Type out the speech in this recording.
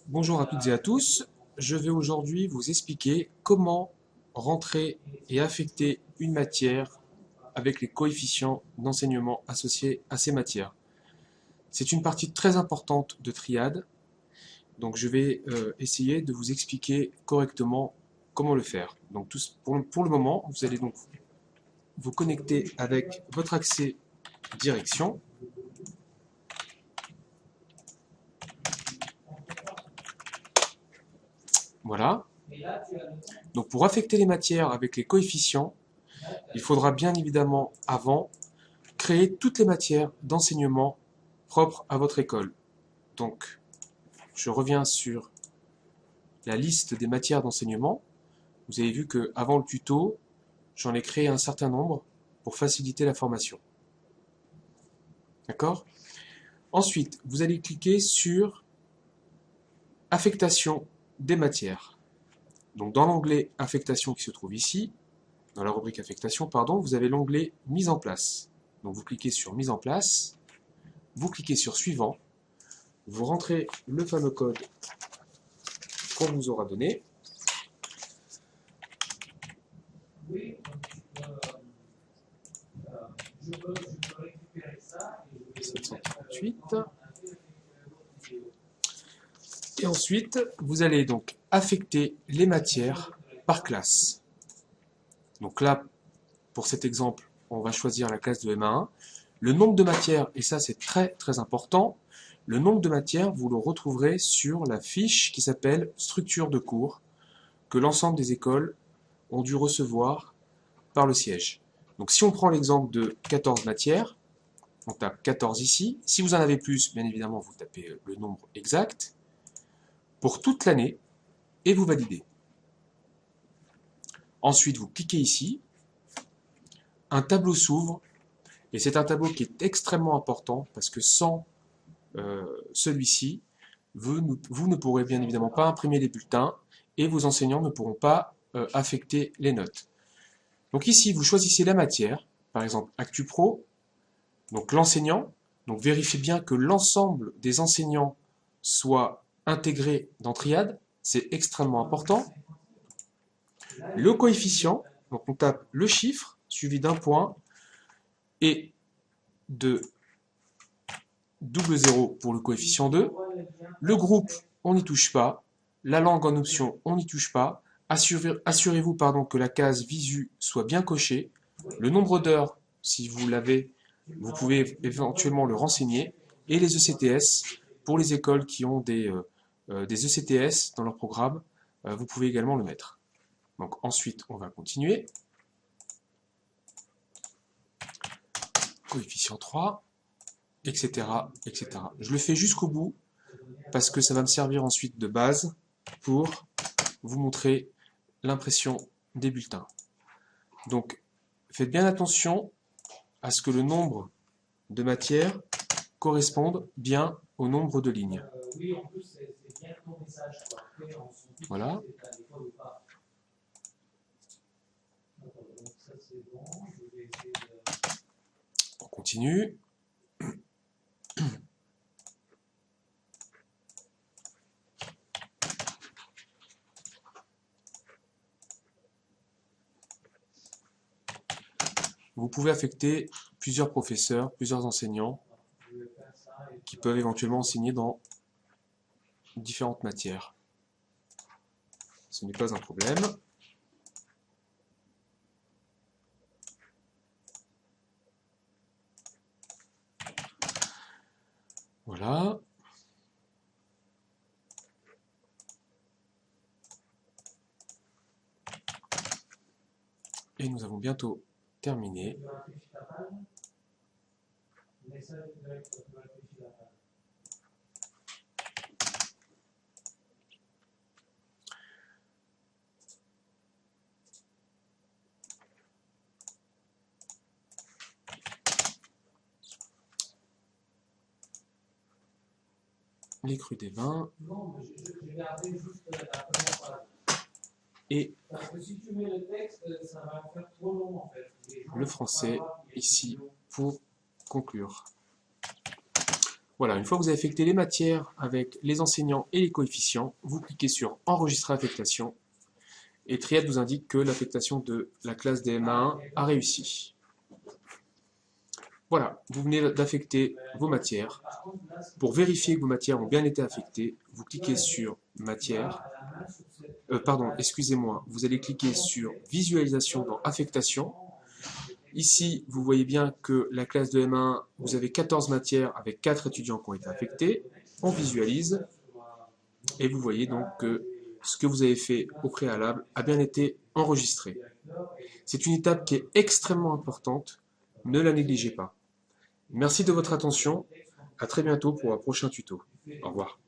Bonjour à toutes et à tous, je vais aujourd'hui vous expliquer comment rentrer et affecter une matière avec les coefficients d'enseignement associés à ces matières. C'est une partie très importante de triade, donc je vais essayer de vous expliquer correctement comment le faire. Donc pour le moment, vous allez donc vous connecter avec votre accès direction. Voilà. Donc pour affecter les matières avec les coefficients, il faudra bien évidemment avant créer toutes les matières d'enseignement propres à votre école. Donc je reviens sur la liste des matières d'enseignement. Vous avez vu qu'avant le tuto, j'en ai créé un certain nombre pour faciliter la formation. D'accord? Ensuite, vous allez cliquer sur affectation des matières. Donc dans l'onglet affectation qui se trouve ici, dans la rubrique affectation, pardon, vous avez l'onglet mise en place. Donc vous cliquez sur mise en place, vous cliquez sur suivant, vous rentrez le fameux code qu'on vous aura donné. 748. Et ensuite, vous allez donc affecter les matières par classe. Donc là, pour cet exemple, on va choisir la classe de M1. Le nombre de matières, et ça c'est très très important, le nombre de matières, vous le retrouverez sur la fiche qui s'appelle structure de cours, que l'ensemble des écoles ont dû recevoir par le siège. Donc si on prend l'exemple de 14 matières, on tape 14 ici. Si vous en avez plus, bien évidemment, vous tapez le nombre exact pour toute l'année et vous validez. Ensuite, vous cliquez ici, un tableau s'ouvre et c'est un tableau qui est extrêmement important parce que sans celui-ci, vous ne pourrez bien évidemment pas imprimer les bulletins et vos enseignants ne pourront pas affecter les notes. Donc ici, vous choisissez la matière, par exemple ActuPro, donc l'enseignant, donc vérifiez bien que l'ensemble des enseignants soient intégrés dans Triade, c'est extrêmement important. Le coefficient, donc on tape le chiffre suivi d'un point et de double zéro pour le coefficient 2. Le groupe, on n'y touche pas. La langue en option, on n'y touche pas. Assurez-vous que la case visu soit bien cochée. Le nombre d'heures, si vous l'avez, vous pouvez éventuellement le renseigner. Et les ECTS, pour les écoles qui ont des ECTS dans leur programme, vous pouvez également le mettre. Donc ensuite, on va continuer. Coefficient 3, etc., etc. Je le fais jusqu'au bout parce que ça va me servir ensuite de base pour vous montrer l'impression des bulletins. Donc, faites bien attention à ce que le nombre de matières corresponde bien au nombre de lignes. Voilà. On continue. Vous pouvez affecter plusieurs professeurs, plusieurs enseignants qui peuvent éventuellement enseigner dans différentes matières. Ce n'est pas un problème. Voilà. Et nous avons bientôt terminé. Les crus des vins et le français ici pour conclure. Voilà, une fois que vous avez affecté les matières avec les enseignants et les coefficients, vous cliquez sur Enregistrer affectation et Triade vous indique que l'affectation de la classe DMA1 a réussi. Voilà, vous venez d'affecter vos matières. Pour vérifier que vos matières ont bien été affectées, vous cliquez sur Matières. Pardon, excusez-moi, vous allez cliquer sur Visualisation dans Affectation. Ici, vous voyez bien que la classe de M1, vous avez 14 matières avec 4 étudiants qui ont été affectés. On visualise et vous voyez donc que ce que vous avez fait au préalable a bien été enregistré. C'est une étape qui est extrêmement importante, ne la négligez pas. Merci de votre attention, à très bientôt pour un prochain tuto. Au revoir.